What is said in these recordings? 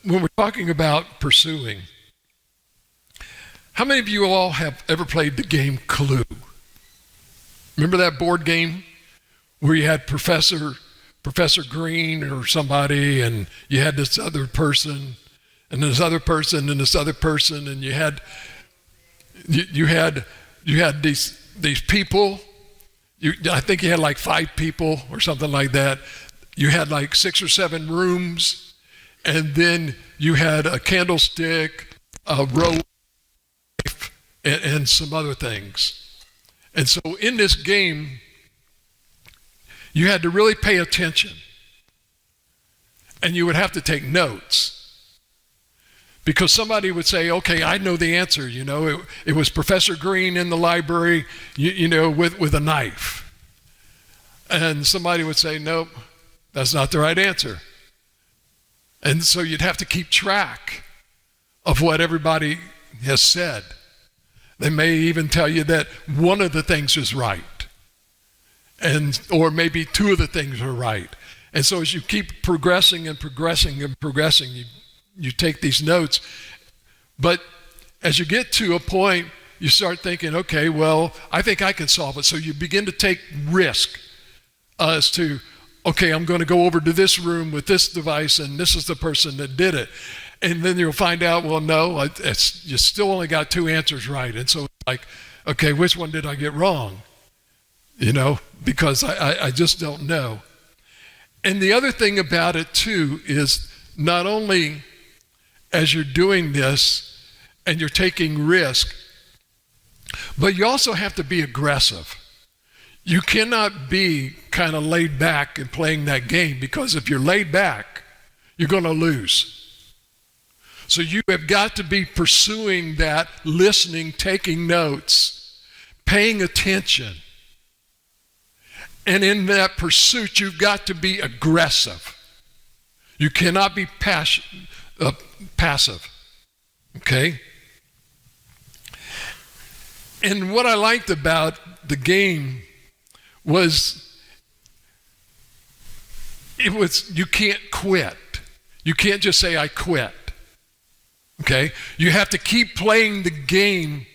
when we're talking about pursuing, how many of you all have ever played the game Clue? Remember that board game where you had Professor Green or somebody, and you had this other person, and this other person, and this other person, and you had these people. I think you had like 5 people or something like that. You had like 6 or 7 rooms, and then you had a candlestick, a rope, and some other things. And so in this game, you had to really pay attention, and you would have to take notes, because somebody would say, okay, I know the answer. It was Professor Green in the library, with a knife. And somebody would say, nope, that's not the right answer. And so you'd have to keep track of what everybody has said. They may even tell you that one of the things is right, or maybe 2 of the things are right. And so as you keep progressing and progressing and progressing, you take these notes. But as you get to a point, you start thinking, okay, well, I think I can solve it. So you begin to take risk as to, okay, I'm going to go over to this room with this device, and this is the person that did it. And then you'll find out, well, no, you still only got 2 answers right. And so it's like, okay, which one did I get wrong? Because I just don't know. And the other thing about it too is, not only as you're doing this and you're taking risk, but you also have to be aggressive. You cannot be kind of laid back and playing that game, because if you're laid back, you're going to lose. So you have got to be pursuing that, listening, taking notes, paying attention. And in that pursuit, you've got to be aggressive. You cannot be passive. Okay? And what I liked about the game was you can't quit. You can't just say, I quit. Okay? You have to keep playing the game,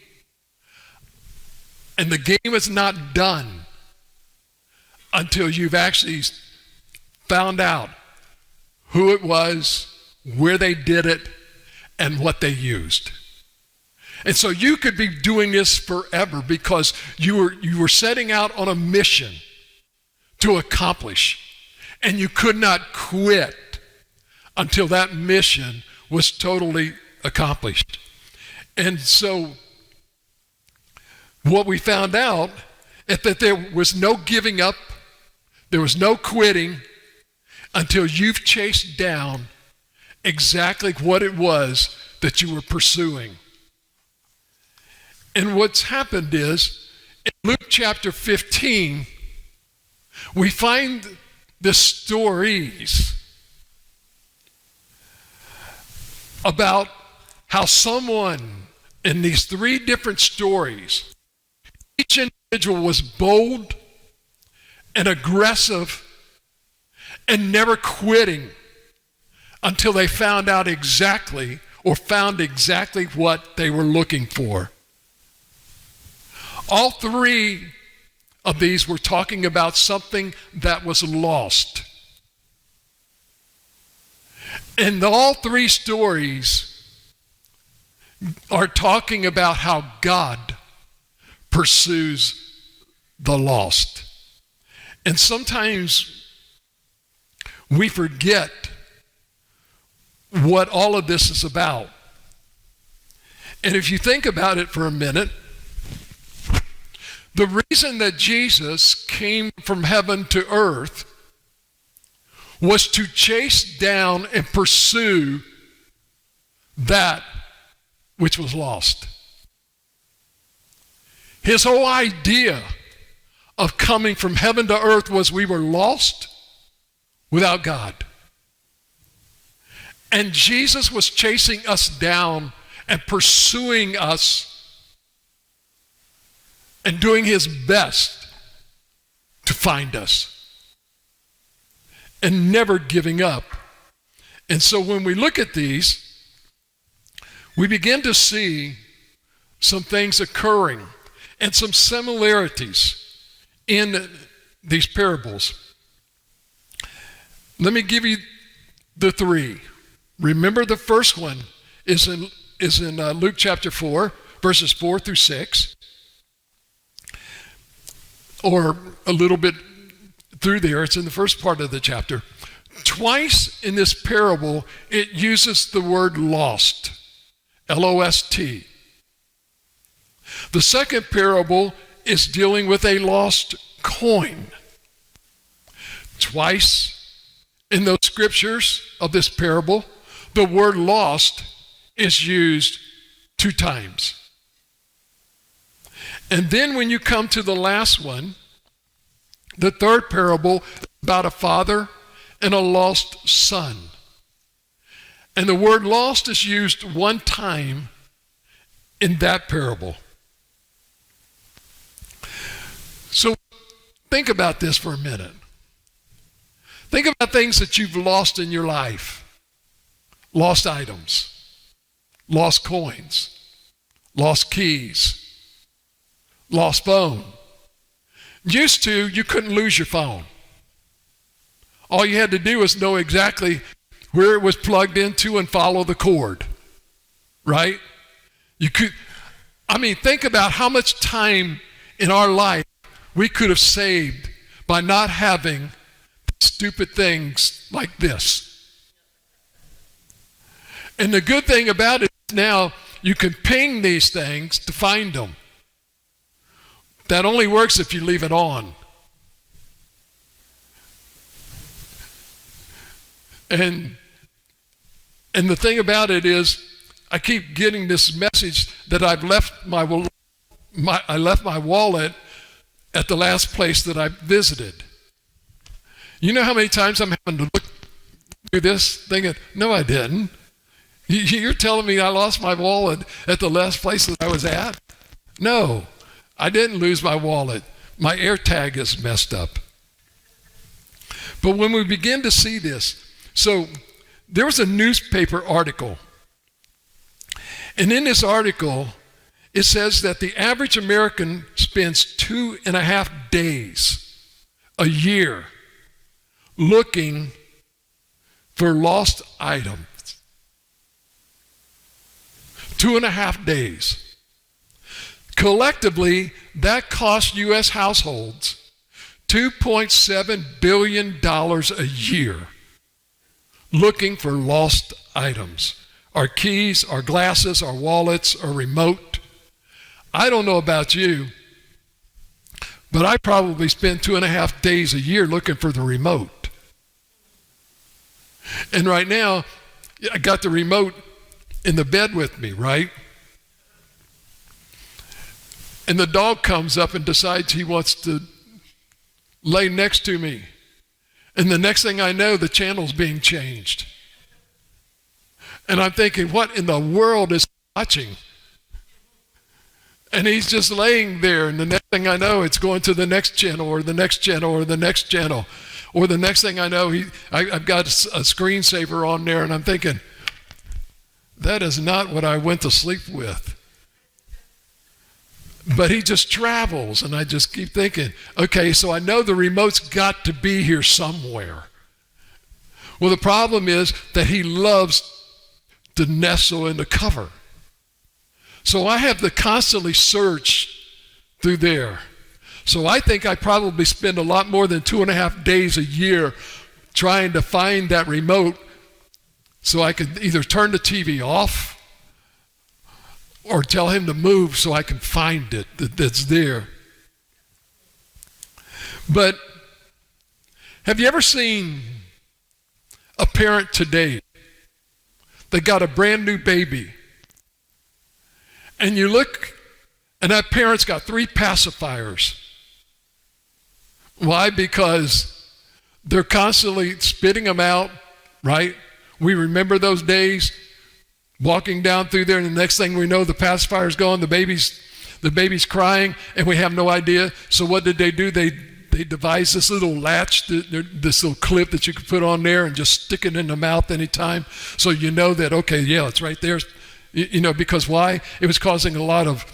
and the game is not done until you've actually found out who it was, where they did it, and what they used. And so you could be doing this forever, because you were setting out on a mission to accomplish, and you could not quit until that mission was totally accomplished. And so what we found out is that there was no giving up, there was no quitting until you've chased down exactly what it was that you were pursuing. And what's happened is, in Luke chapter 15, we find the stories about how someone in these 3 different stories, each individual was bold and aggressive and never quitting until they found exactly what they were looking for. All 3 of these were talking about something that was lost. And all 3 stories are talking about how God pursues the lost. And sometimes we forget what all of this is about. And if you think about it for a minute, the reason that Jesus came from heaven to earth was to chase down and pursue that which was lost. His whole idea of coming from heaven to earth was we were lost without God. And Jesus was chasing us down and pursuing us and doing his best to find us and never giving up And so when we look at these, we begin to see some things occurring and some similarities in these parables. Let me give you the three. Remember, the first one is in Luke chapter 4, verses 4 through 6, or a little bit through there. It's in the first part of the chapter. Twice in this parable, it uses the word lost, L-O-S-T. The second parable is dealing with a lost coin. Twice in those scriptures of this parable, the word lost is used 2 times. And then when you come to the last one, the third parable about a father and a lost son. And the word lost is used 1 time in that parable. So think about this for a minute. Think about things that you've lost in your life. Lost items, lost coins, lost keys, lost phone. Used to, you couldn't lose your phone. All you had to do was know exactly where it was plugged into and follow the cord, right? Think about how much time in our life we could have saved by not having stupid things like this. And the good thing about it is now you can ping these things to find them. That only works if you leave it on. And the thing about it is, I keep getting this message that I left my wallet at the last place that I visited. You know how many times I'm having to look through this thinking, no, I didn't. You're telling me I lost my wallet at the last place that I was at? No, I didn't lose my wallet. My air tag is messed up. But when we begin to see this, so there was a newspaper article. And in this article, it says that the average American spends 2.5 days a year looking for lost items. 2.5 days. Collectively, that costs U.S. households $2.7 billion a year looking for lost items. Our keys, our glasses, our wallets, our remote. I don't know about you, but I probably spend 2.5 days a year looking for the remote. And right now, I got the remote in the bed with me, right? And the dog comes up and decides he wants to lay next to me. And the next thing I know, the channel's being changed. And I'm thinking, what in the world is he watching? And he's just laying there, and the next thing I know, it's going to the next channel or the next channel or the next channel. Or the next thing I know, I've got a screensaver on there, and I'm thinking, that is not what I went to sleep with. But he just travels, and I just keep thinking, okay, so I know the remote's got to be here somewhere. Well, the problem is that he loves to nestle in the cover. So I have to constantly search through there. So I think I probably spend a lot more than 2.5 days a year trying to find that remote so I can either turn the TV off or tell him to move so I can find it that's there. But have you ever seen a parent today that got a brand new baby, and you look, and that parent's got 3 pacifiers? Why? Because they're constantly spitting them out, right? We remember those days, walking down through there, and the next thing we know, the pacifier's gone, the baby's crying, and we have no idea. So what did they do? They they devised this little latch, this little clip that you could put on there and just stick it in the mouth anytime, so you know that, okay, yeah, it's right there. Because why? It was causing a lot of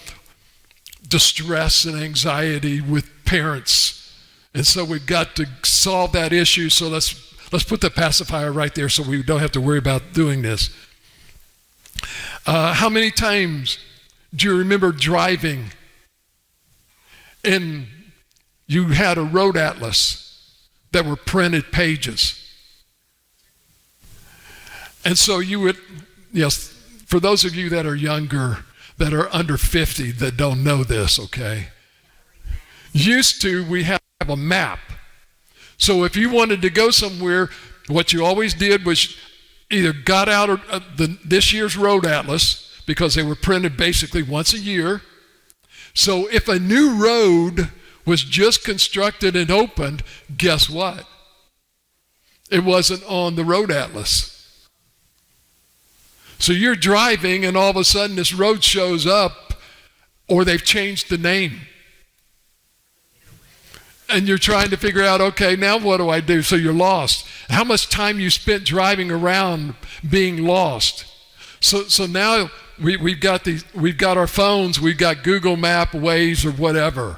distress and anxiety with parents. And so we've got to solve that issue. So let's put the pacifier right there so we don't have to worry about doing this. How many times do you remember driving and you had a road atlas that were printed pages? And so you would, yes, for those of you that are younger, that are under 50, that don't know this, okay? Used to, we have a map. So if you wanted to go somewhere, what you always did was either got out this year's road atlas, because they were printed basically once a year. So if a new road was just constructed and opened, guess what? It wasn't on the road atlas. So you're driving and all of a sudden this road shows up, or they've changed the name. And you're trying to figure out, okay, now what do I do? So you're lost. How much time you spent driving around being lost? So now we've got our phones, we've got Google Map, Waze, or whatever,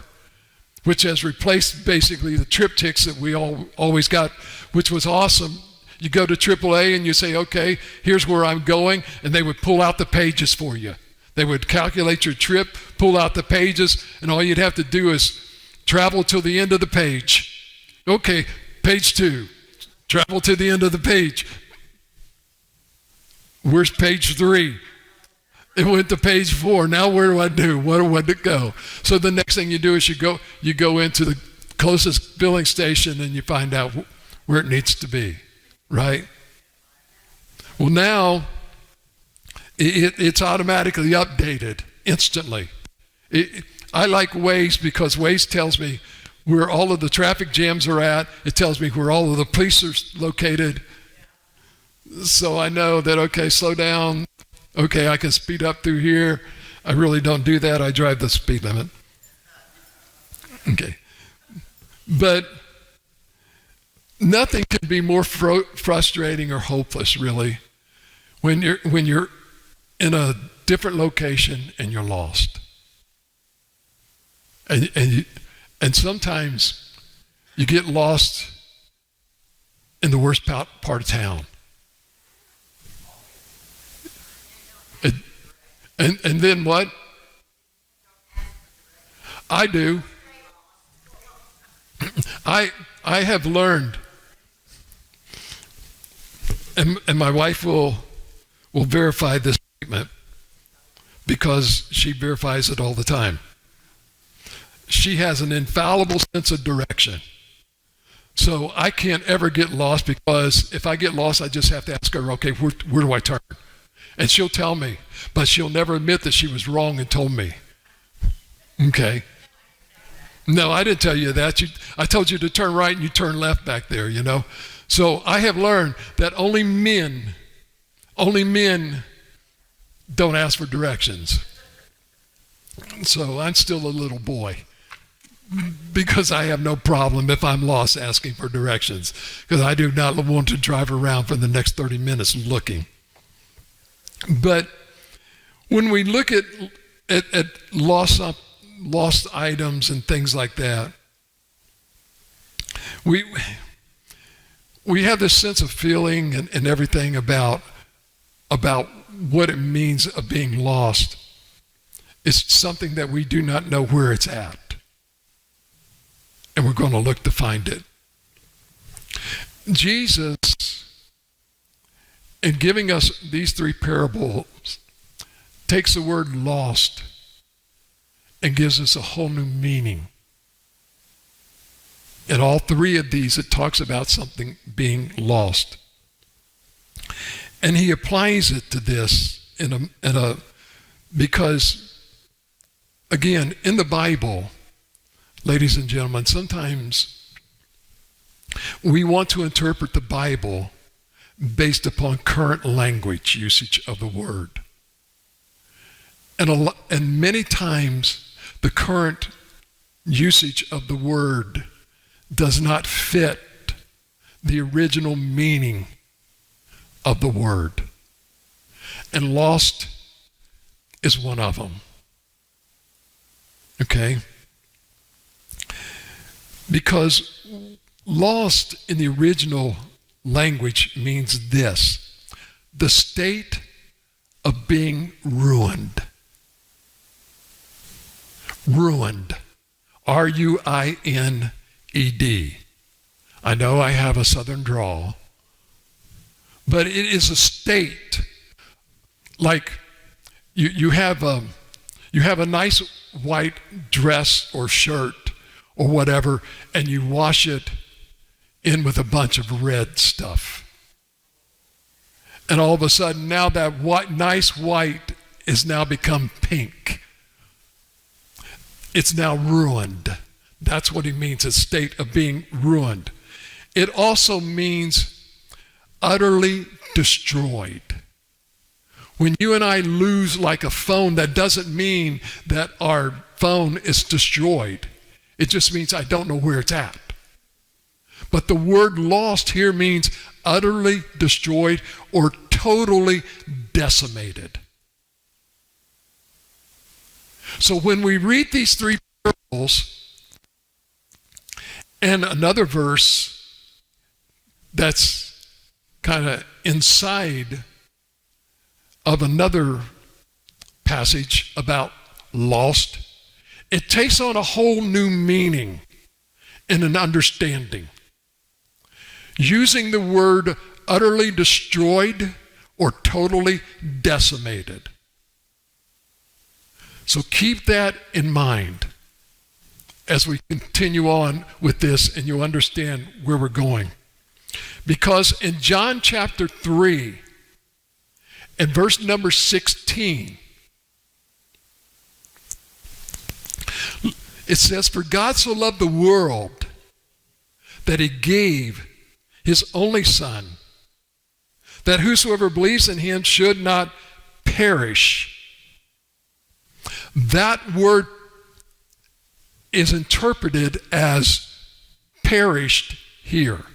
which has replaced basically the triptychs that we always got, which was awesome. You go to AAA and you say, okay, here's where I'm going, and they would pull out the pages for you. They would calculate your trip, pull out the pages, and all you'd have to do is travel till the end of the page. Okay, page 2. Travel to the end of the page. Where's page 3? It went to page 4. Now where do I do? Where to go? So the next thing you do is you go into the closest filling station and you find out where it needs to be. Right? Well, now it's automatically updated instantly. I like Waze because Waze tells me where all of the traffic jams are at. It tells me where all of the police are located. So I know that, okay, slow down. Okay, I can speed up through here. I really don't do that. I drive the speed limit. Okay. But nothing can be more frustrating or hopeless, really, when you're in a different location and you're lost. And sometimes you get lost in the worst part of town. And then what? I do. I have learned, and my wife will verify this statement because she verifies it all the time. She has an infallible sense of direction. So I can't ever get lost, because if I get lost, I just have to ask her, okay, where do I turn? And she'll tell me, but she'll never admit that she was wrong and told me. Okay. No, I didn't tell you that. I told you to turn right and you turn left back there, you know. So I have learned that only men don't ask for directions. So I'm still a little boy, because I have no problem if I'm lost asking for directions, because I do not want to drive around for the next 30 minutes looking. But when we look at lost items and things like that, we have this sense of feeling and everything about what it means of being lost. It's something that we do not know where it's at, and we're going to look to find it. Jesus, in giving us these 3 parables, takes the word lost and gives us a whole new meaning. In all 3 of these, it talks about something being lost. And he applies it to this because, again, in the Bible, ladies and gentlemen, sometimes we want to interpret the Bible based upon current language usage of the word. And many times the current usage of the word does not fit the original meaning of the word. And lost is one of them. Okay? Because lost in the original language means this: the state of being ruined. Ruined. R-U-I-N-E-D. I know I have a southern drawl, but it is a state. Like you have a nice white dress or shirt or whatever, and you wash it in with a bunch of red stuff. And all of a sudden, now that nice white is now become pink. It's now ruined. That's what he means, a state of being ruined. It also means utterly destroyed. When you and I lose like a phone, that doesn't mean that our phone is destroyed. It just means I don't know where it's at. But the word lost here means utterly destroyed or totally decimated. So when we read these three parables and another verse that's kind of inside of another passage about lost, it takes on a whole new meaning and an understanding. Using the word utterly destroyed or totally decimated. So keep that in mind as we continue on with this and you understand where we're going. Because in John chapter 3 and verse number 16, it says, "For God so loved the world that he gave his only Son, that whosoever believes in him should not perish." That word is interpreted as perished here.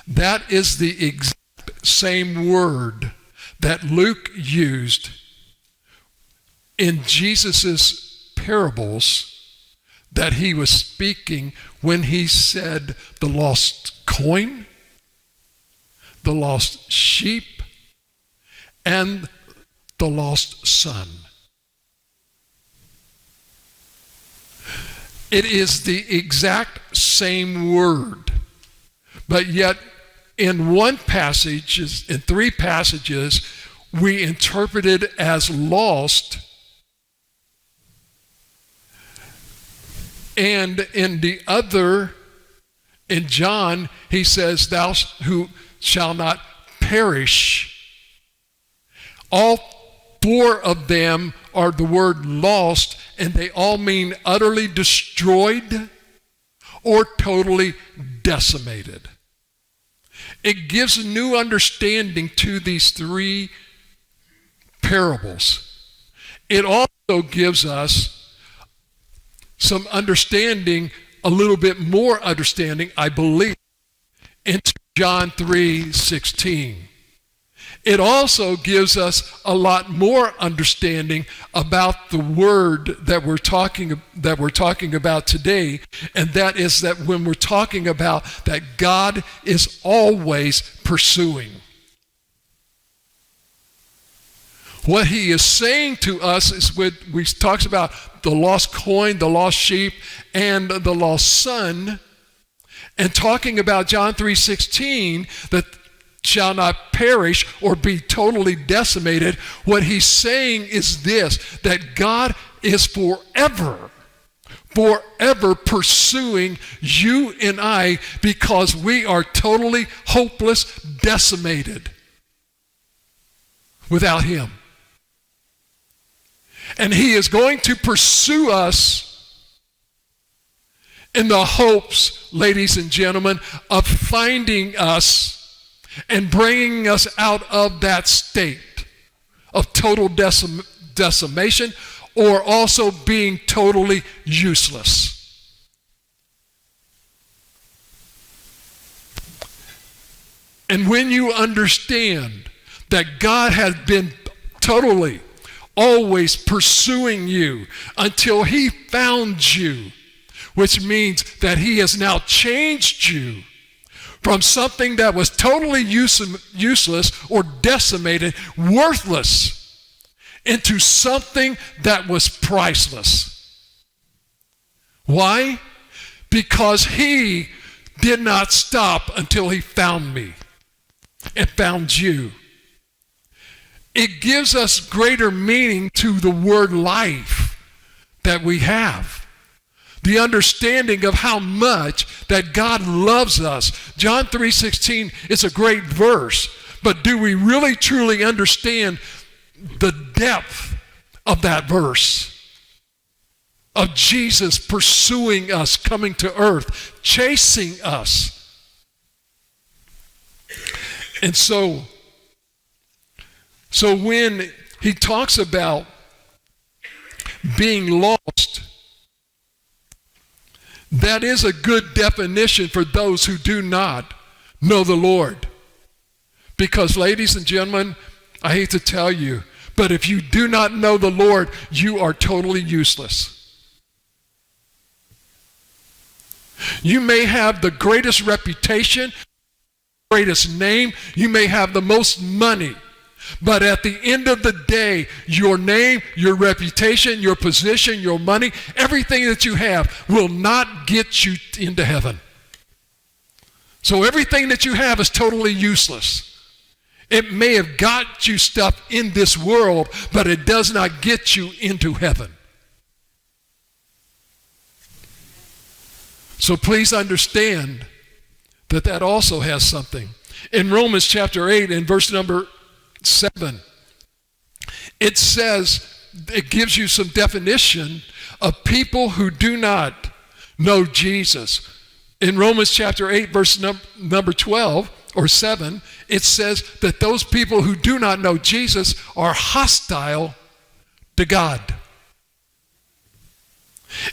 That is the exact same word that Luke used in Jesus' parables that he was speaking when he said the lost coin, the lost sheep, and the lost son. It is the exact same word, but yet in one passage, in three passages, we interpret it as lost, and in the other, in John, he says, "Thou who shall not perish." All four of them are the word lost, and they all mean utterly destroyed or totally decimated. It gives a new understanding to these three parables. It also gives us some understanding, a little bit more understanding, I believe, into John 3:16. It also gives us a lot more understanding about the word that we're talking about today, and that is that when we're talking about that God is always pursuing. What he is saying to us is when we talks about the lost coin, the lost sheep, and the lost son, and talking about John 3:16, that shall not perish or be totally decimated. What he's saying is this, that God is forever pursuing you and I because we are totally hopeless, decimated without him. And he is going to pursue us in the hopes, ladies and gentlemen, of finding us and bringing us out of that state of total decimation, or also being totally useless. And when you understand that God has been totally, always pursuing you until he found you, which means that he has now changed you from something that was totally useless or decimated, worthless, into something that was priceless. Why? Because he did not stop until he found me and found you. It gives us greater meaning to the word life that we have. The understanding of how much that God loves us. John 3:16 is a great verse, but do we really truly understand the depth of that verse? Of Jesus pursuing us, coming to earth, chasing us. And so when he talks about being lost, that is a good definition for those who do not know the Lord. Because, ladies and gentlemen, I hate to tell you, but if you do not know the Lord, you are totally useless. You may have the greatest reputation, greatest name, you may have the most money, but at the end of the day, your name, your reputation, your position, your money, everything that you have will not get you into heaven. So everything that you have is totally useless. It may have got you stuff in this world, but it does not get you into heaven. So please understand that that also has something. In Romans chapter 8 and verse number 7, it says, it gives you some definition of people who do not know Jesus. In Romans chapter 8 verse number 12 or 7, it says that those people who do not know Jesus are hostile to God.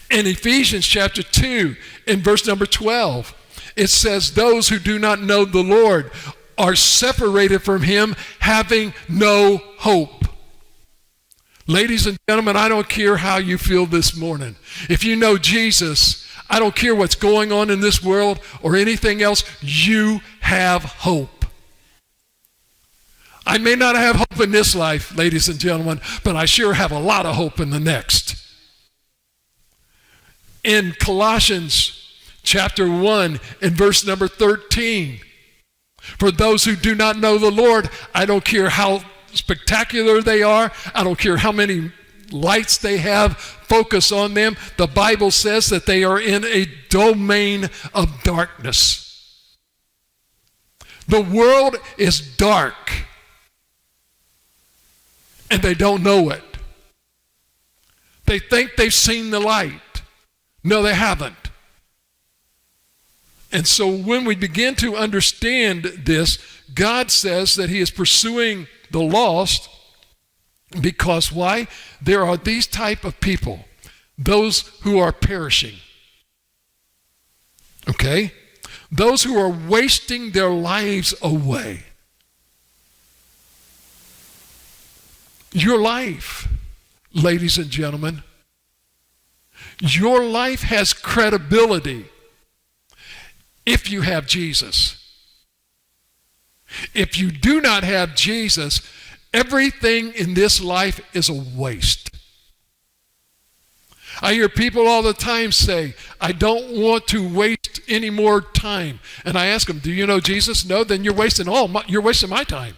In Ephesians chapter 2, in verse number 12, it says those who do not know the Lord are separated from him, having no hope. Ladies and gentlemen, I don't care how you feel this morning. If you know Jesus, I don't care what's going on in this world or anything else, you have hope. I may not have hope in this life, ladies and gentlemen, but I sure have a lot of hope in the next. In Colossians chapter 1 in verse number 13, for those who do not know the Lord, I don't care how spectacular they are, I don't care how many lights they have focus on them, the Bible says that they are in a domain of darkness. The world is dark, and they don't know it. They think they've seen the light. No, they haven't. And so when we begin to understand this, God says that he is pursuing the lost because why? There are these type of people, those who are perishing. Okay? Those who are wasting their lives away. Your life, ladies and gentlemen, your life has credibility if you have Jesus. If you do not have Jesus, everything in this life is a waste. I hear people all the time say, I don't want to waste any more time. And I ask them, do you know Jesus? No, then you're wasting my time.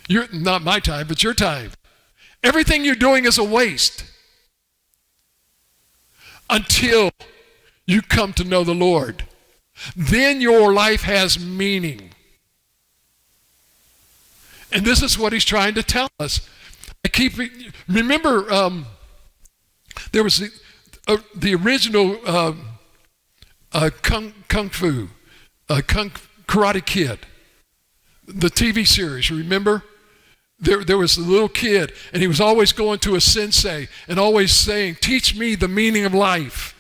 You're not my time, but your time. Everything you're doing is a waste until you come to know the Lord. Then your life has meaning. And this is what he's trying to tell us. Remember, there was the original Kung Fu, Karate Kid, the TV series, remember? There was a little kid, and he was always going to a sensei and always saying, teach me the meaning of life.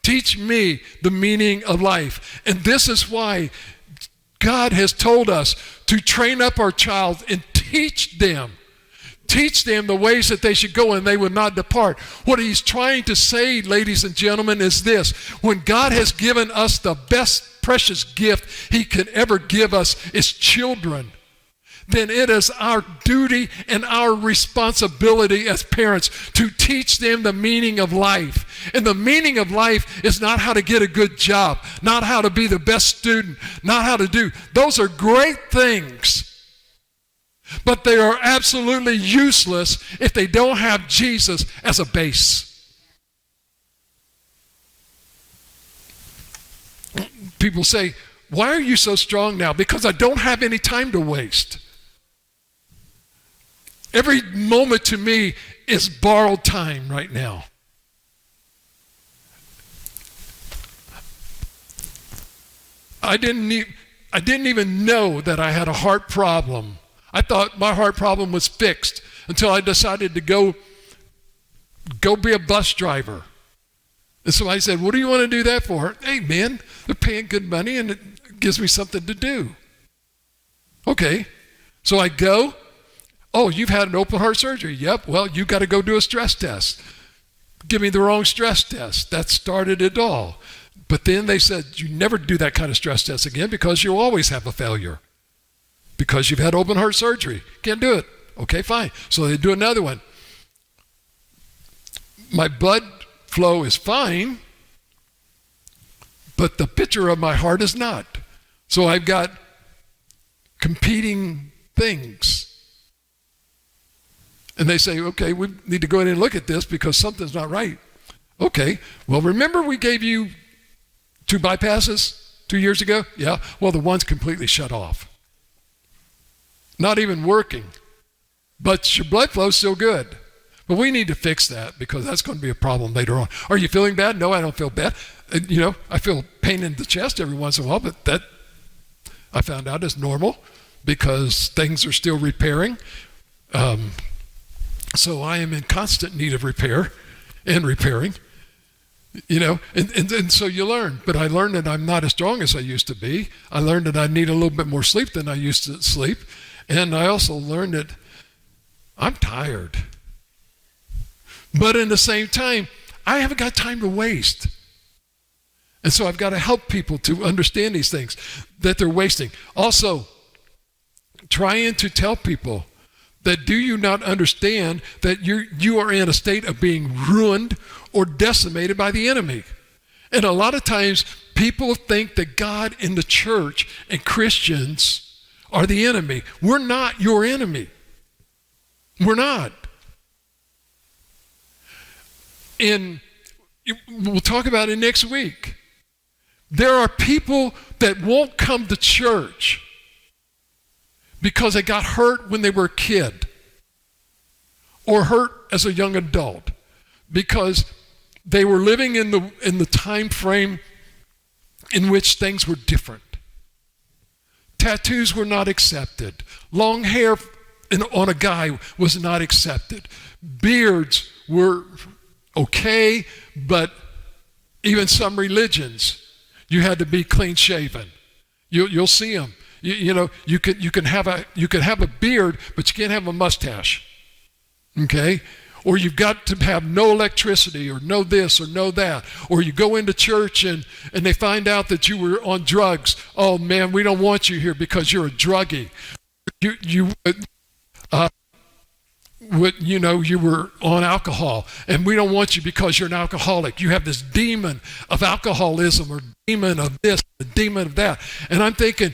Teach me the meaning of life. And this is why God has told us to train up our child and teach them the ways that they should go, and they will not depart. What he's trying to say, ladies and gentlemen, is this: when God has given us the best precious gift he can ever give us is children, then it is our duty and our responsibility as parents to teach them the meaning of life. And the meaning of life is not how to get a good job, not how to be the best student, not how to do. Those are great things, but they are absolutely useless if they don't have Jesus as a base. People say, why are you so strong now? Because I don't have any time to waste. Every moment to me is borrowed time right now. I didn't even know that I had a heart problem. I thought my heart problem was fixed until I decided to go be a bus driver. And somebody said, what do you want to do that for? Hey, man, they're paying good money and it gives me something to do. Okay, so I go. Oh, you've had an open heart surgery. Yep, well, you got to go do a stress test. Give me the wrong stress test. That started it all. But then they said, you never do that kind of stress test again because you'll always have a failure. Because you've had open heart surgery. Can't do it. Okay, fine. So they do another one. My blood flow is fine, but the picture of my heart is not. So I've got competing things. And they say, okay, we need to go in and look at this because something's not right. Okay, well, remember we gave you 2 bypasses 2 years ago? Yeah, well, the one's completely shut off. Not even working, but your blood flow's still good. But we need to fix that because that's going to be a problem later on. Are you feeling bad? No, I don't feel bad. I feel pain in the chest every once in a while, but that I found out is normal because things are still repairing. So I am in constant need of repair and repairing. And so you learn. But I learned that I'm not as strong as I used to be. I learned that I need a little bit more sleep than I used to sleep. And I also learned that I'm tired. But in the same time, I haven't got time to waste. And so I've got to help people to understand these things that they're wasting. Also, trying to tell people that do you not understand that you are in a state of being ruined or decimated by the enemy. And a lot of times people think that God and the church and Christians are the enemy. We're not your enemy. We're not. And we'll talk about it next week. There are people that won't come to church because they got hurt when they were a kid or hurt as a young adult because they were living in the time frame in which things were different. Tattoos were not accepted. Long hair on a guy was not accepted. Beards were okay, but even some religions, you had to be clean shaven. You'll see them. You can have a beard, but you can't have a mustache. Okay? Or you've got to have no electricity, or no this, or no that. Or you go into church and they find out that you were on drugs. Oh man, we don't want you here because you're a druggie. You were on alcohol, and we don't want you because you're an alcoholic. You have this demon of alcoholism, or demon of this, the demon of that. And I'm thinking,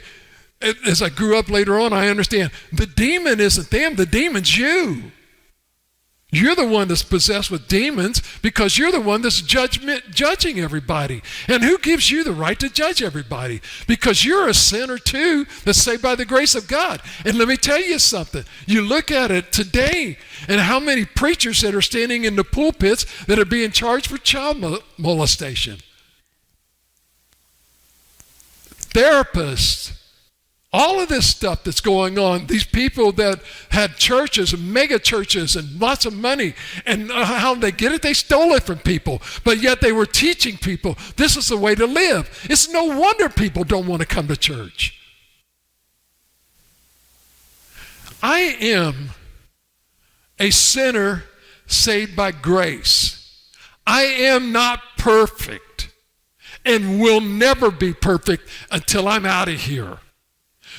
as I grew up later on, I understand the demon isn't them, the demon's you. You're the one that's possessed with demons because you're the one that's judging everybody. And who gives you the right to judge everybody? Because you're a sinner too that's saved by the grace of God. And let me tell you something. You look at it today and how many preachers that are standing in the pulpits that are being charged for child molestation. Therapists. All of this stuff that's going on, these people that had churches and mega churches and lots of money, and how did they get it? They stole it from people, but yet they were teaching people this is the way to live. It's no wonder people don't want to come to church. I am a sinner saved by grace. I am not perfect and will never be perfect until I'm out of here.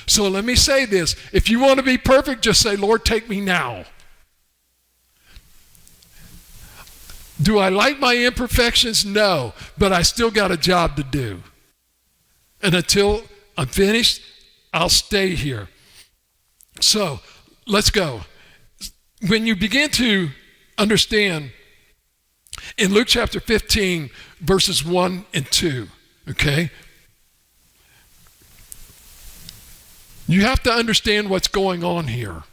So let me say this. If you want to be perfect, just say, Lord, take me now. Do I like my imperfections? No, but I still got a job to do. And until I'm finished, I'll stay here. So let's go. When you begin to understand in Luke chapter 15, verses 1 and 2, okay? You have to understand what's going on here.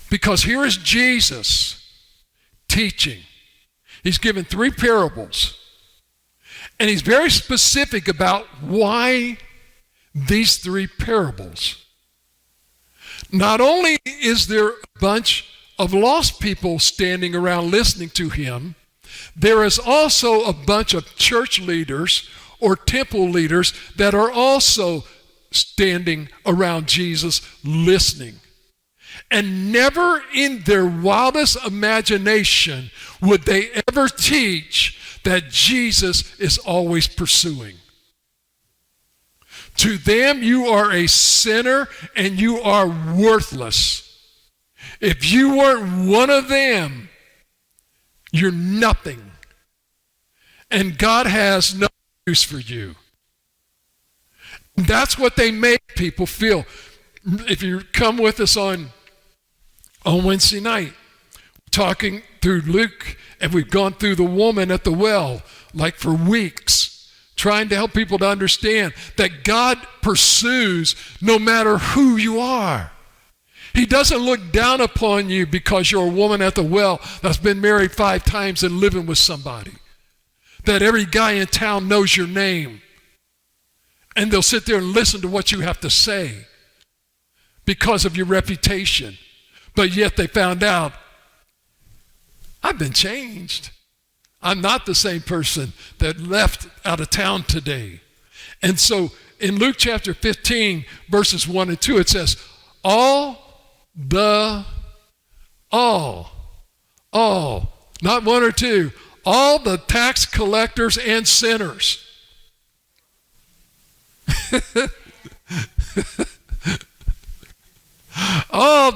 Because here is Jesus teaching. He's given 3 parables. And he's very specific about why these 3 parables. Not only is there a bunch of lost people standing around listening to him, there is also a bunch of church leaders or temple leaders that are also standing around Jesus listening. And never in their wildest imagination would they ever teach that Jesus is always pursuing. To them, you are a sinner and you are worthless. If you weren't one of them, you're nothing. And God has no use for you. That's what they make people feel. If you come with us on Wednesday night, talking through Luke, and we've gone through the woman at the well, like for weeks, trying to help people to understand that God pursues no matter who you are. He doesn't look down upon you because you're a woman at the well that's been married 5 times and living with somebody. That every guy in town knows your name. And they'll sit there and listen to what you have to say because of your reputation. But yet they found out, I've been changed. I'm not the same person that left out of town today. And so in Luke chapter 15, verses 1 and 2, it says, all, not 1 or 2, all the tax collectors and sinners. all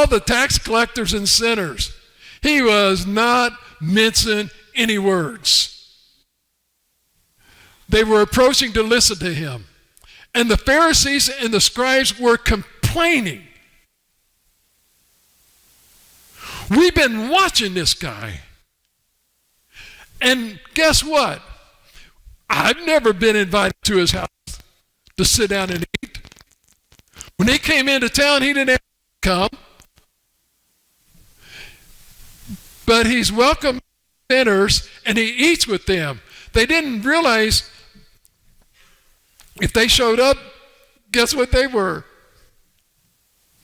the tax collectors and sinners. He was not mincing any words. They were approaching to listen to him. And the Pharisees and the scribes were complaining. We've been watching this guy. And guess what? I've never been invited to his house to sit down and eat. When he came into town, he didn't have to come. But he's welcomed sinners and he eats with them. They didn't realize if they showed up, guess what they were?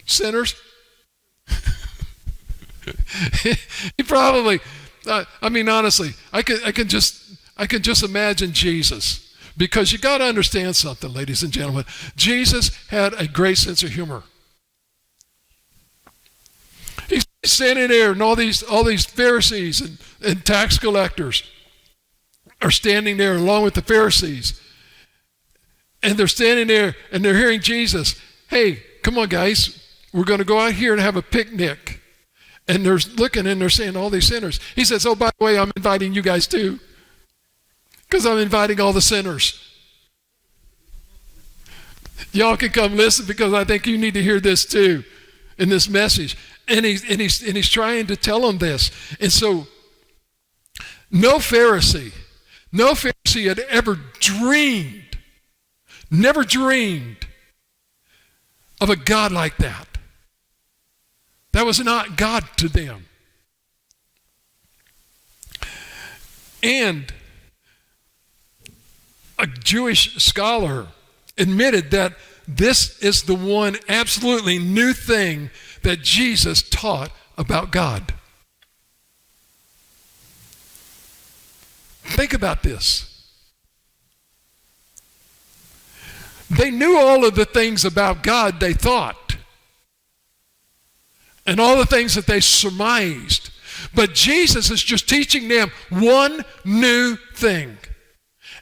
Sinners. He probably, honestly, I can just imagine Jesus. Because you got to understand something, ladies and gentlemen. Jesus had a great sense of humor. He's standing there, and all these Pharisees and tax collectors are standing there along with the Pharisees. And they're standing there, and they're hearing Jesus. Hey, come on, guys. We're going to go out here and have a picnic. And they're looking, and they're saying all these sinners. He says, oh, by the way, I'm inviting you guys too. Because I'm inviting all the sinners. Y'all can come listen because I think you need to hear this too in this message. And he's trying to tell them this. And so no Pharisee had ever dreamed, never dreamed of a God like that. That was not God to them. And a Jewish scholar admitted that this is the one absolutely new thing that Jesus taught about God. Think about this. They knew all of the things about God they thought, and all the things that they surmised. But Jesus is just teaching them one new thing,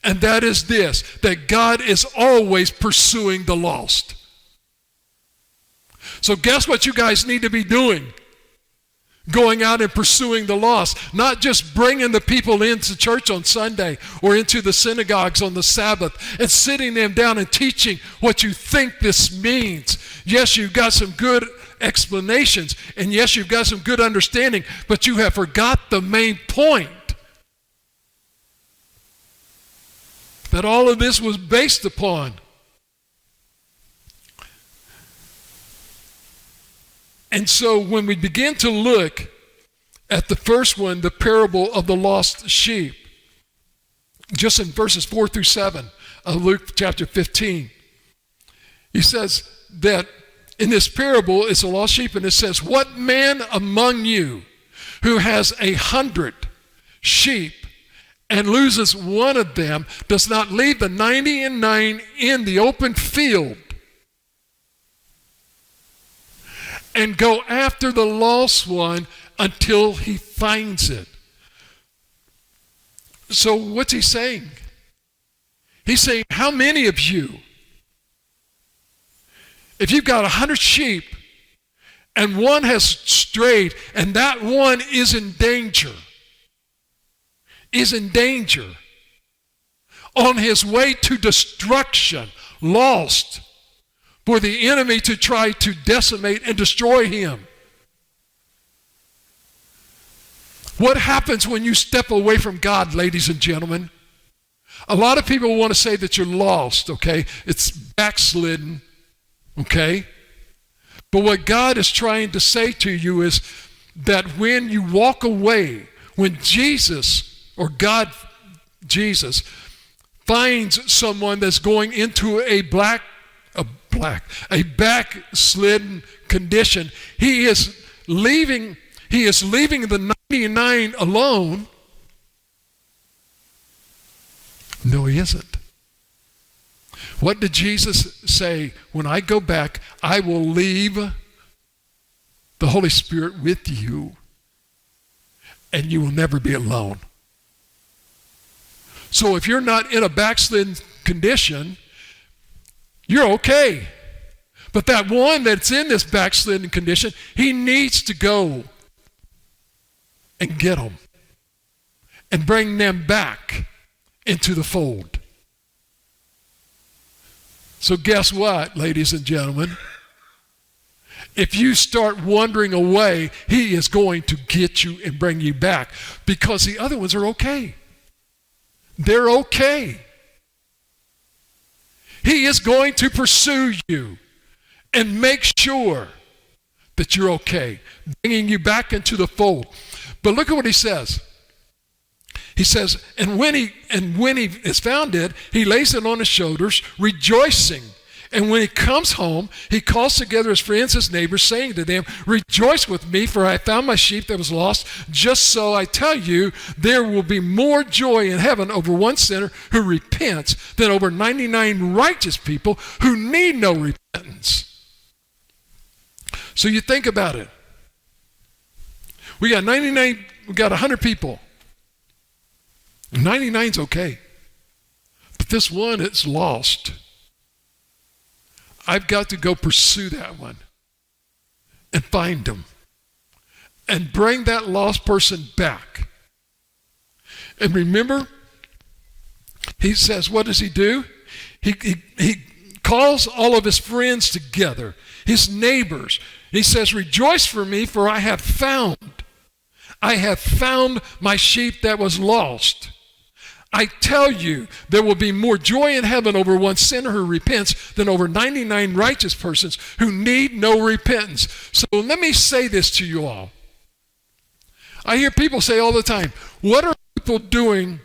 and that is this, that God is always pursuing the lost. So guess what you guys need to be doing? Going out and pursuing the lost, not just bringing the people into church on Sunday or into the synagogues on the Sabbath and sitting them down and teaching what you think this means. Yes, you've got some good explanations, and yes, you've got some good understanding, but you have forgot the main point that all of this was based upon. And so when we begin to look at the first one, the parable of the lost sheep, just in verses 4 through 7 of Luke chapter 15, he says that in this parable it's a lost sheep, and it says, "What man among you who has 100 sheep and loses one of them does not leave the 99 in the open field and go after the lost one until he finds it?" So what's he saying? He's saying, how many of you, if you've got 100 sheep and one has strayed and that one is in danger, on his way to destruction, lost, for the enemy to try to decimate and destroy him. What happens when you step away from God, ladies and gentlemen? A lot of people want to say that you're lost, okay? It's backslidden, okay? But what God is trying to say to you is that when you walk away, when Jesus, or God, Jesus, finds someone that's going into a backslidden condition, he is leaving the 99 alone. No, he isn't. What did Jesus say? When I go back, I will leave the Holy Spirit with you, and you will never be alone. So if you're not in a backslidden condition, you're okay. But that one that's in this backslidden condition, he needs to go and get them and bring them back into the fold. So guess what, ladies and gentlemen? If you start wandering away, he is going to get you and bring you back, because the other ones are okay. They're okay. He is going to pursue you and make sure that you're okay, bringing you back into the fold. But look at what he says. He says, and when he has found it, he lays it on his shoulders, rejoicing. And when he comes home, he calls together his friends, his neighbors, saying to them, "Rejoice with me, for I found my sheep that was lost. Just so I tell you, there will be more joy in heaven over one sinner who repents than over 99 righteous people who need no repentance." So you think about it. We got 99, we got 100 people. 99's okay. But this one, it's lost. I've got to go pursue that one and find him and bring that lost person back. And remember, he says, what does he do? He calls all of his friends together, his neighbors. He says, "Rejoice for me, for I have found my sheep that was lost. I tell you, there will be more joy in heaven over one sinner who repents than over 99 righteous persons who need no repentance." So let me say this to you all. I hear people say all the time, what are people doing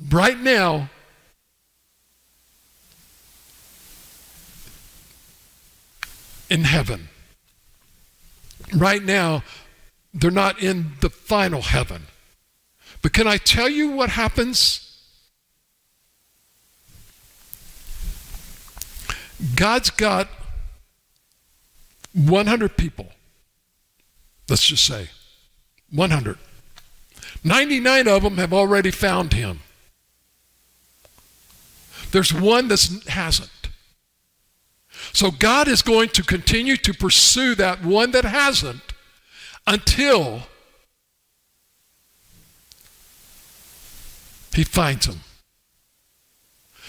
right now in heaven? Right now, they're not in the final heaven. But can I tell you what happens? God's got 100 people. Let's just say 100. 99 of them have already found him. There's one that hasn't. So God is going to continue to pursue that one that hasn't until he finds them.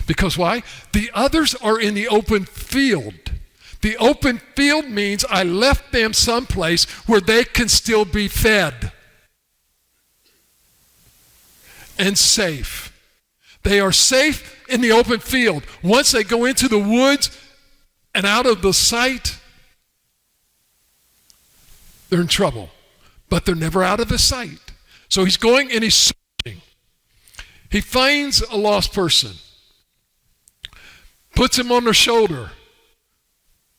Because why? The others are in the open field. The open field means I left them someplace where they can still be fed and safe. They are safe in the open field. Once they go into the woods and out of the sight, they're in trouble. But they're never out of his sight. So he's going and he's searching. He finds a lost person, puts him on their shoulder.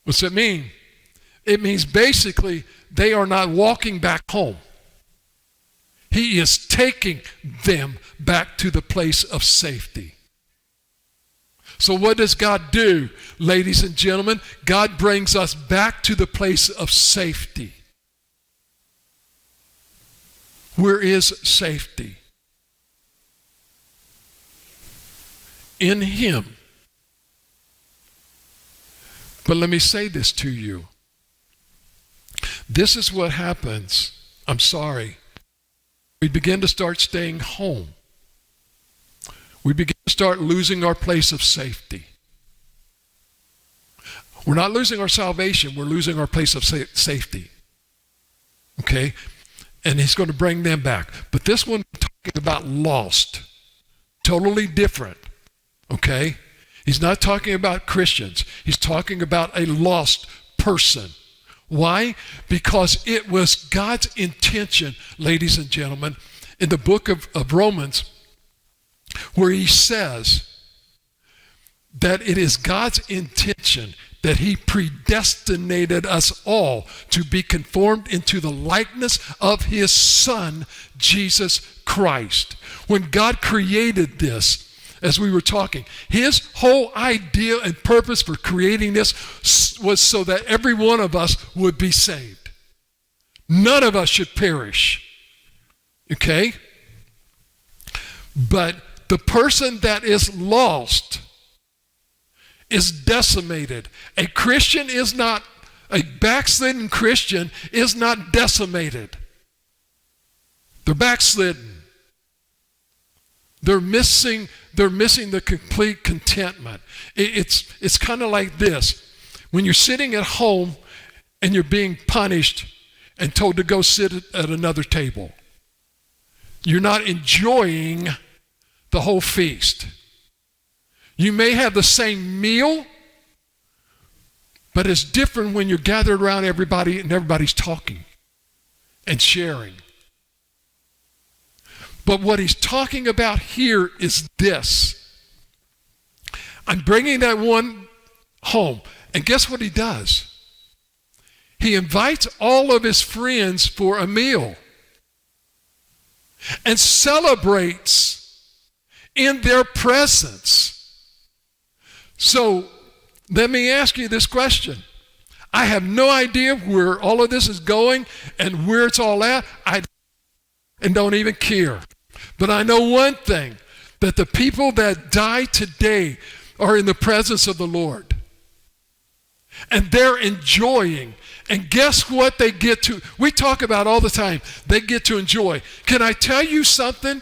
What's that mean? It means basically they are not walking back home. He is taking them back to the place of safety. So what does God do, ladies and gentlemen? God brings us back to the place of safety. Where is safety? In him. But let me say this to you. This is what happens. I'm sorry. We begin to start staying home. We begin to start losing our place of safety. We're not losing our salvation. We're losing our place of safety. Okay? And he's going to bring them back. But this one, we're talking about lost. Totally different. Okay? He's not talking about Christians. He's talking about a lost person. Why? Because it was God's intention, ladies and gentlemen, in the book of Romans, where he says that it is God's intention that he predestinated us all to be conformed into the likeness of his Son, Jesus Christ. When God created this, as we were talking, his whole idea and purpose for creating this was so that every one of us would be saved. None of us should perish. Okay? But the person that is lost is decimated. A backslidden Christian is not decimated. They're backslidden. They're missing the complete contentment. It's kind of like this. When you're sitting at home and you're being punished and told to go sit at another table, you're not enjoying the whole feast. You may have the same meal, but it's different when you're gathered around everybody and everybody's talking and sharing. But what he's talking about here is this. I'm bringing that one home. And guess what he does? He invites all of his friends for a meal and celebrates in their presence. So let me ask you this question. I have no idea where all of this is going and where it's all at. And don't even care. But I know one thing, that the people that die today are in the presence of the Lord. And they're enjoying. And guess what they get to? We talk about all the time, they get to enjoy. Can I tell you something?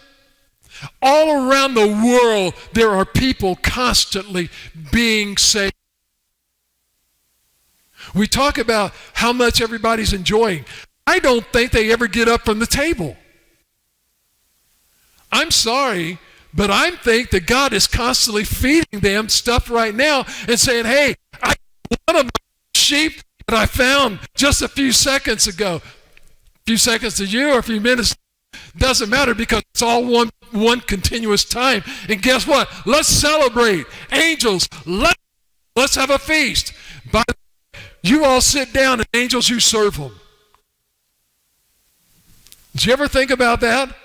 All around the world, there are people constantly being saved. We talk about how much everybody's enjoying. I don't think they ever get up from the table. I'm sorry, but I think that God is constantly feeding them stuff right now and saying, hey, I one of my sheep that I found just a few seconds ago. A few seconds to you or a few minutes, doesn't matter because it's all one continuous time. And guess what? Let's celebrate. Angels, let's have a feast. But you all sit down and angels, you serve them. Did you ever think about that?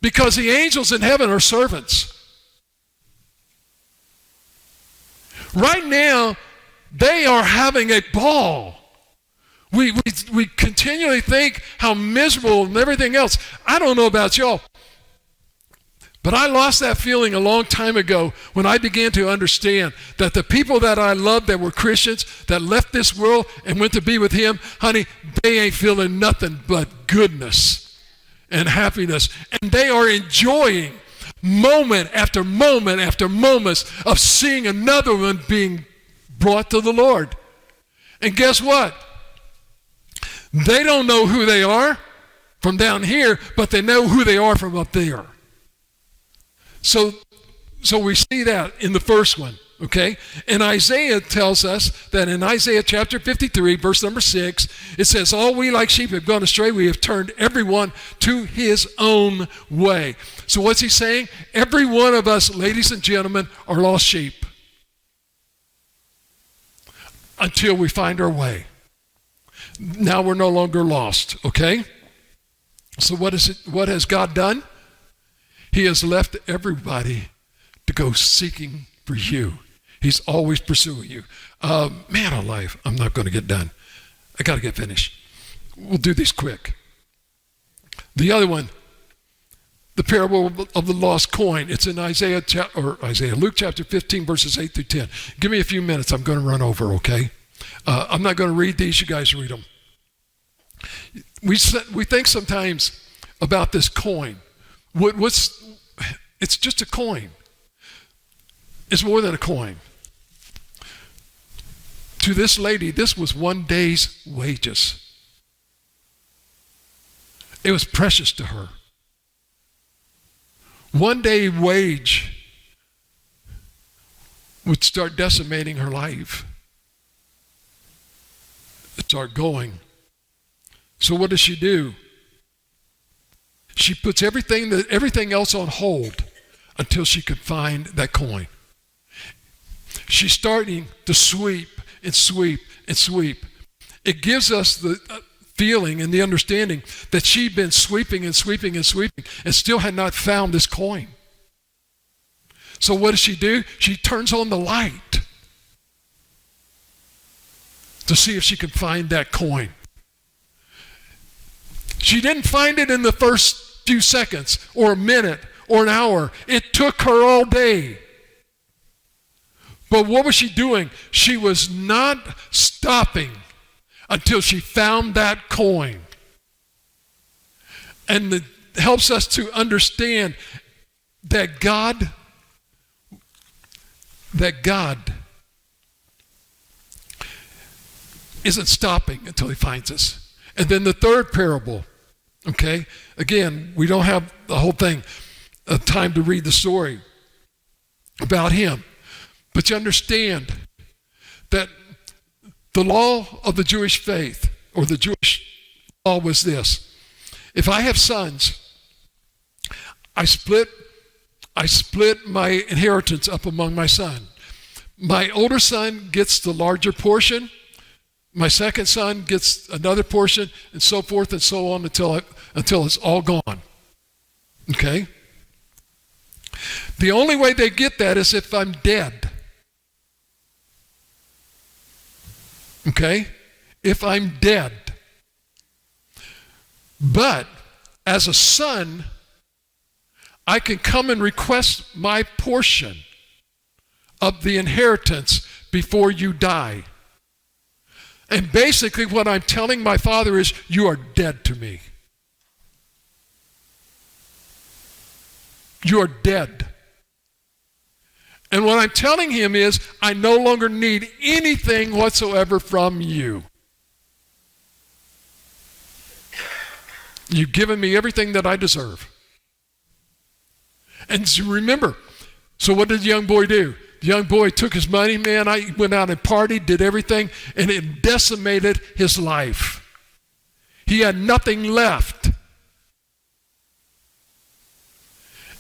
Because the angels in heaven are servants. Right now, they are having a ball. We continually think how miserable and everything else. I don't know about y'all, but I lost that feeling a long time ago when I began to understand that the people that I loved that were Christians, that left this world and went to be with him, honey, they ain't feeling nothing but goodness and happiness. And they are enjoying moment after moment after moments of seeing another one being brought to the Lord. And guess what? They don't know who they are from down here, but they know who they are from up there. So we see that in the first one, okay? And Isaiah tells us that in Isaiah chapter 53, verse number 6, it says, all we like sheep have gone astray. We have turned everyone to his own way. So what's he saying? Every one of us, ladies and gentlemen, are lost sheep until we find our way. Now we're no longer lost, okay? So what has God done? He has left everybody to go seeking for you. He's always pursuing you. Man alive, I'm not going to get done. I got to get finished. We'll do these quick. The other one, the parable of the lost coin. It's in Luke chapter 15, verses 8 through 10. Give me a few minutes. I'm going to run over, okay? I'm not going to read these. You guys read them. We think sometimes about this coin. It's just a coin. It's more than a coin. To this lady, this was one day's wages. It was precious to her. One day wage would start decimating her life. Start going. So what does she do? She puts everything else on hold until she could find that coin. She's starting to sweep and sweep and sweep. It gives us the feeling and the understanding that she'd been sweeping and sweeping and sweeping and still had not found this coin. So what does she do? She turns on the light to see if she can find that coin. She didn't find it in the first few seconds or a minute or an hour. It took her all day. But what was she doing? She was not stopping until she found that coin. And it helps us to understand that God isn't stopping until he finds us. And then the third parable, okay? Again, we don't have the whole thing, time to read the story about him. But you understand that the law of the Jewish faith, or the Jewish law, was this. If I have sons, I split my inheritance up among my son. My older son gets the larger portion. My second son gets another portion, and so forth and so on until it's all gone. Okay? The only way they get that is if I'm dead. Okay? If I'm dead. But as a son, I can come and request my portion of the inheritance before you die. And basically what I'm telling my father is, you are dead to me. You are dead. And what I'm telling him is, I no longer need anything whatsoever from you. You've given me everything that I deserve. And remember, so what did the young boy do? The young boy took his money, man, I went out and partied, did everything, and it decimated his life. He had nothing left.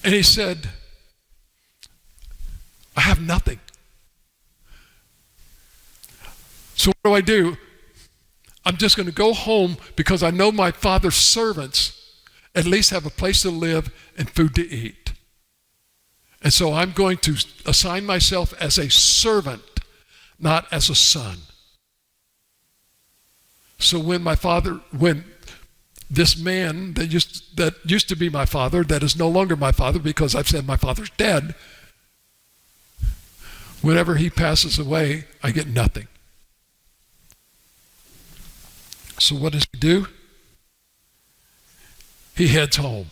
And he said, I have nothing. So what do? I'm just going to go home because I know my father's servants at least have a place to live and food to eat. And so I'm going to assign myself as a servant not as a son. So when this man that used to be my father, that is no longer my father because I've said my father's dead, whenever he passes away, I get nothing. So what does he do? He heads home.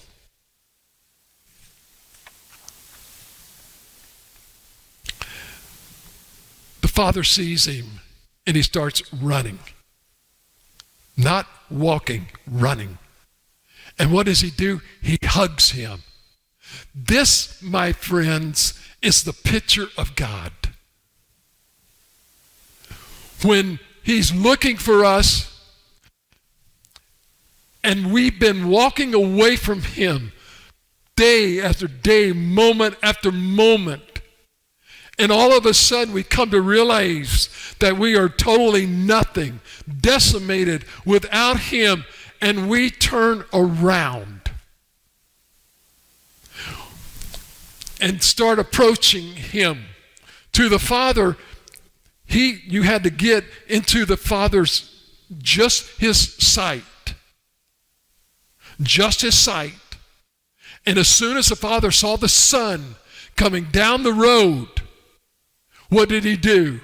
The father sees him and he starts running. Not walking, running. And what does he do? He hugs him. This, my friends, is the picture of God. When he's looking for us and we've been walking away from him day after day, moment after moment, and all of a sudden we come to realize that we are totally nothing, decimated without him, and we turn around and start approaching him. To the Father, you had to get into the Father's, just his sight. Just his sight. And as soon as the Father saw the Son coming down the road, what did he do?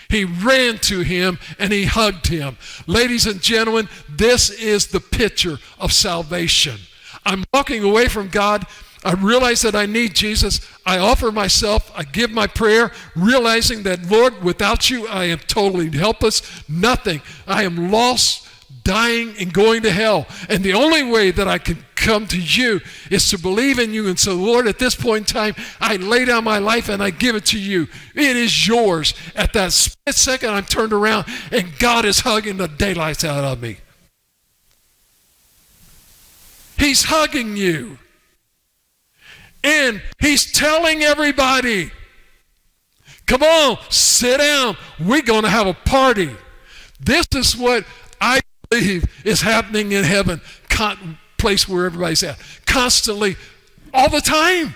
He ran to him and he hugged him. Ladies and gentlemen, this is the picture of salvation. I'm walking away from God. I realize that I need Jesus. I offer myself. I give my prayer, realizing that, Lord, without you, I am totally helpless. Nothing. I am lost, dying, and going to hell. And the only way that I can come to you is to believe in you. And so, Lord, at this point in time, I lay down my life and I give it to you. It is yours. At that split second, I'm turned around and God is hugging the daylights out of me. He's hugging you. And he's telling everybody, come on, sit down. We're going to have a party. This is what I believe is happening in heaven, place where everybody's at, constantly, all the time.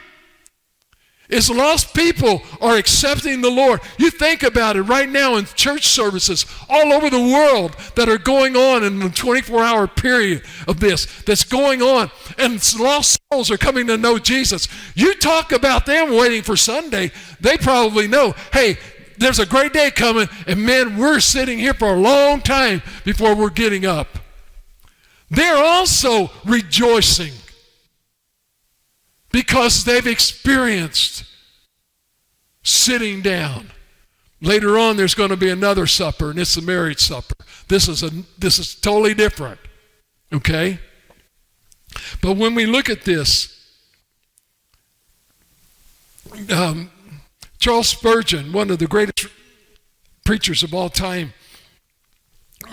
As lost people are accepting the Lord. You think about it right now in church services all over the world that are going on in the 24-hour period of this that's going on, and lost souls are coming to know Jesus. You talk about them waiting for Sunday, they probably know, hey, there's a great day coming, and man, we're sitting here for a long time before we're getting up. They're also rejoicing because they've experienced sitting down. Later on, there's going to be another supper, and it's the marriage supper. This is totally different, okay? But when we look at this, Charles Spurgeon, one of the greatest preachers of all time,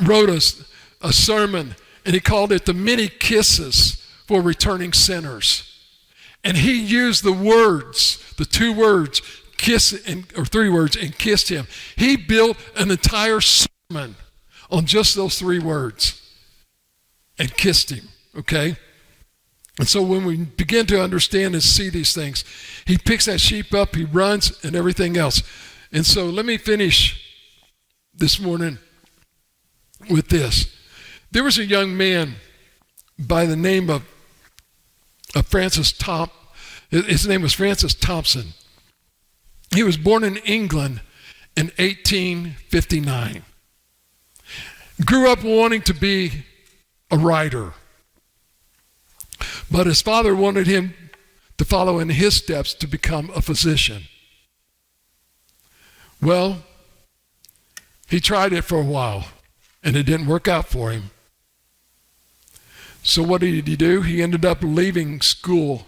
wrote a sermon, and he called it The Many Kisses for Returning Sinners. And he used the two words, or three words, and kissed him. He built an entire sermon on just those three words and kissed him, okay? And so when we begin to understand and see these things, he picks that sheep up, he runs, and everything else. And so let me finish this morning with this. There was a young man by the name of his name was Francis Thompson. He was born in England in 1859. Grew up wanting to be a writer. But his father wanted him to follow in his steps to become a physician. Well, he tried it for a while, and it didn't work out for him. So what did he do? He ended up leaving school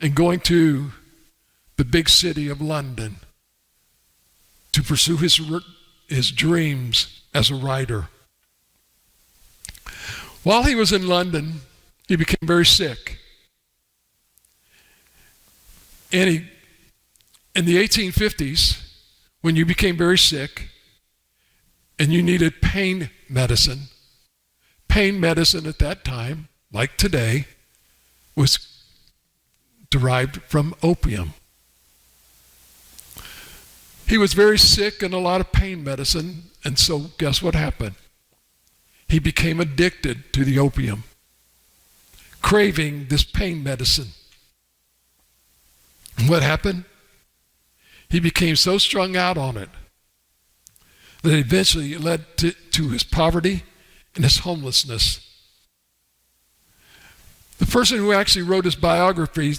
and going to the big city of London to pursue his dreams as a writer. While he was in London, he became very sick. And in the 1850s, when you became very sick and you needed pain medicine at that time, like today, was derived from opium. He was very sick and a lot of pain medicine, and so guess what happened? He became addicted to the opium, craving this pain medicine. And what happened? He became so strung out on it that eventually it led to his poverty and his homelessness. The person who actually wrote his biography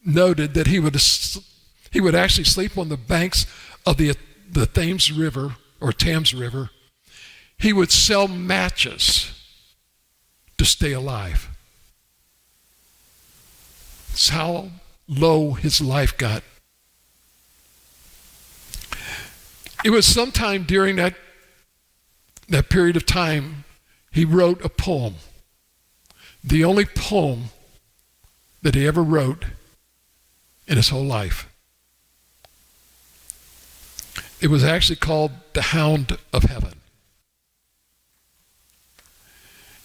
noted that he would actually sleep on the banks of the Thames River or Thames River. He would sell matches to stay alive. That's how low his life got. It was sometime during that period of time he wrote a poem. The only poem that he ever wrote in his whole life. It was actually called The Hound of Heaven.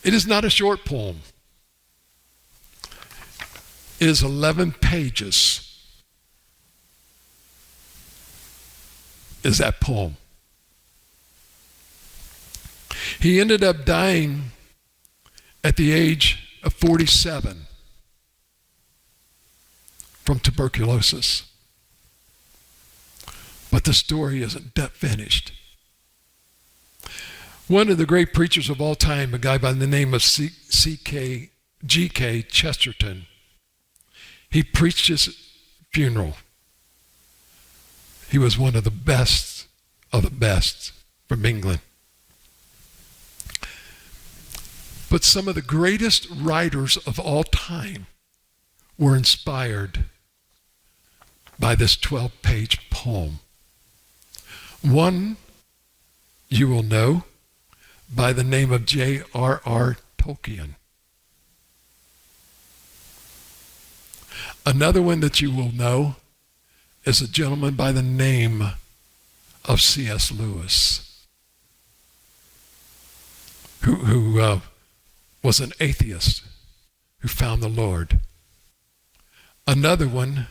It is not a short poem. It is 11 pages. Is that poem. He ended up dying at the age of 47 from tuberculosis. But the story isn't finished. One of the great preachers of all time, a guy by the name of G.K. Chesterton, he preached his funeral. He was one of the best from England. But some of the greatest writers of all time were inspired by this 12-page poem. One you will know by the name of J.R.R. Tolkien. Another one that you will know is a gentleman by the name of C.S. Lewis, who was an atheist who found the Lord. Another one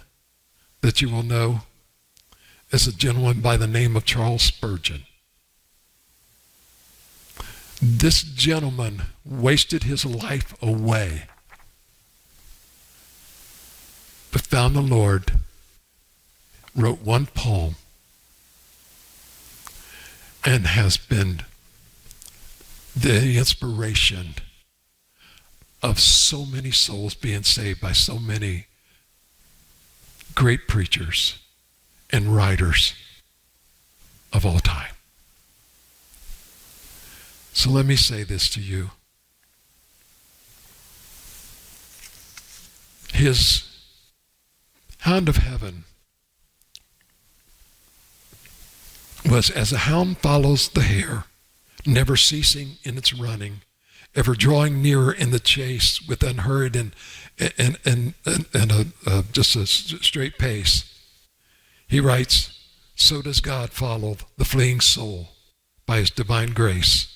that you will know is a gentleman by the name of Charles Spurgeon. This gentleman wasted his life away, but found the Lord, wrote one poem, and has been the inspiration of so many souls being saved by so many great preachers and writers of all time. So let me say this to you. His Hound of Heaven was as a hound follows the hare, never ceasing in its running, ever drawing nearer in the chase with unhurried and just a straight pace. He writes, so does God follow the fleeing soul by his divine grace.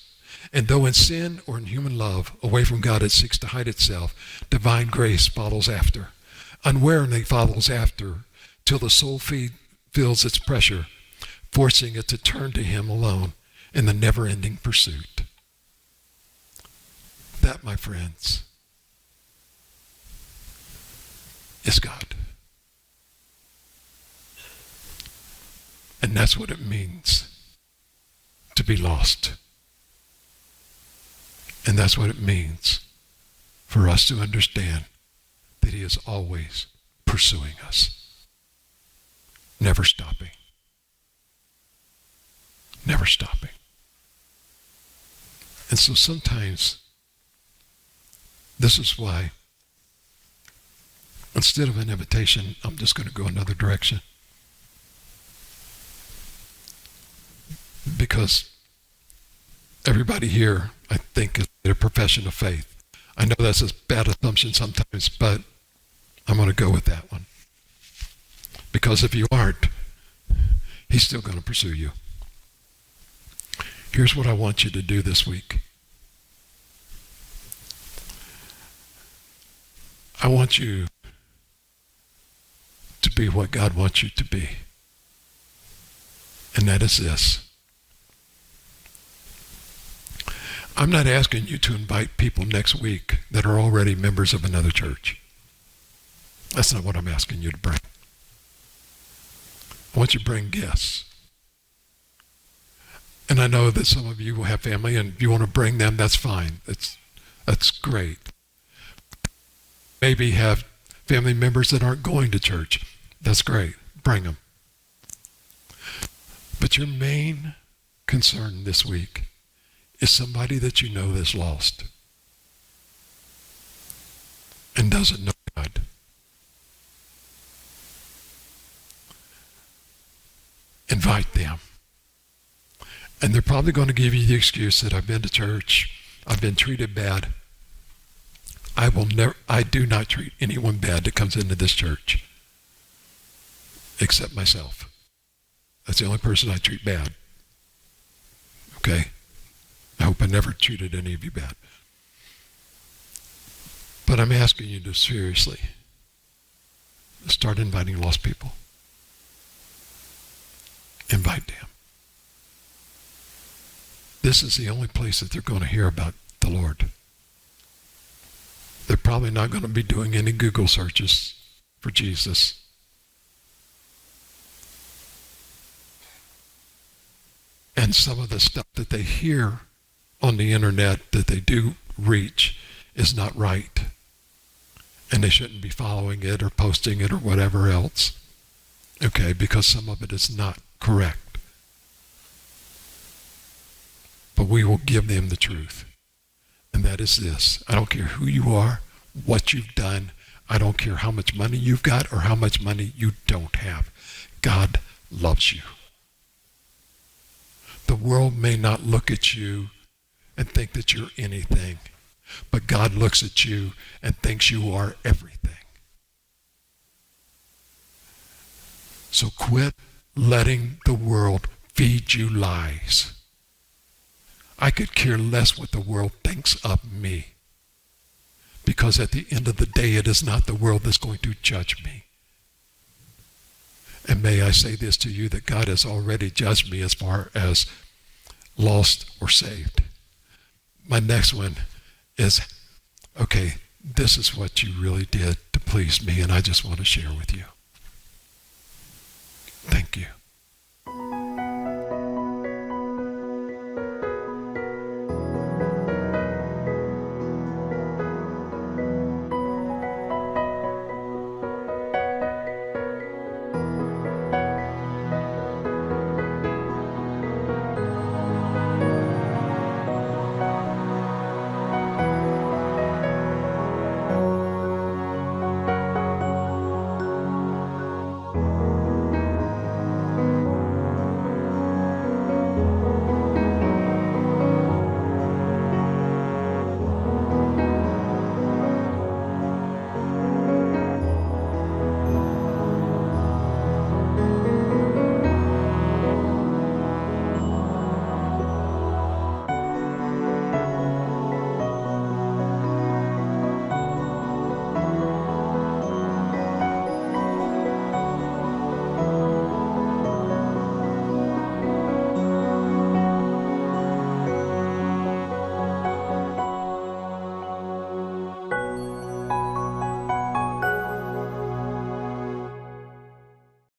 And though in sin or in human love, away from God it seeks to hide itself, divine grace follows after, unwaringly follows after, till the soul feels its pressure, forcing it to turn to him alone in the never-ending pursuit. That, my friends, is God. And that's what it means to be lost. And that's what it means for us to understand that he is always pursuing us, never stopping. Never stopping. And so sometimes this is why instead of an invitation, I'm just going to go another direction. Because everybody here, I think, is a profession of faith. I know that's a bad assumption sometimes, but I'm going to go with that one. Because if you aren't, he's still going to pursue you. Here's what I want you to do this week. I want you to be what God wants you to be. And that is this. I'm not asking you to invite people next week that are already members of another church. That's not what I'm asking you to bring. I want you to bring guests. And I know that some of you will have family, and if you want to bring them, that's fine. That's great. Maybe have family members that aren't going to church. That's great. Bring them. But your main concern this week is somebody that you know that's lost and doesn't know God. Invite them. And they're probably going to give you the excuse that I've been to church, I've been treated bad. I do not treat anyone bad that comes into this church, except myself. That's the only person I treat bad. Okay? I hope I never treated any of you bad. But I'm asking you to seriously start inviting lost people. Invite them. This is the only place that they're going to hear about the Lord. They're probably not going to be doing any Google searches for Jesus. And some of the stuff that they hear on the internet that they do reach is not right. And they shouldn't be following it or posting it or whatever else. Okay, because some of it is not correct. But we will give them the truth. And that is this. I don't care who you are, what you've done. I don't care how much money you've got or how much money you don't have. God loves you. The world may not look at you and think that you're anything, but God looks at you and thinks you are everything. So quit letting the world feed you lies. I could care less what the world thinks of me, because at the end of the day, it is not the world that's going to judge me. And may I say this to you, that God has already judged me as far as lost or saved. My next one is, okay, this is what you really did to please me, and I just want to share with you. Thank you.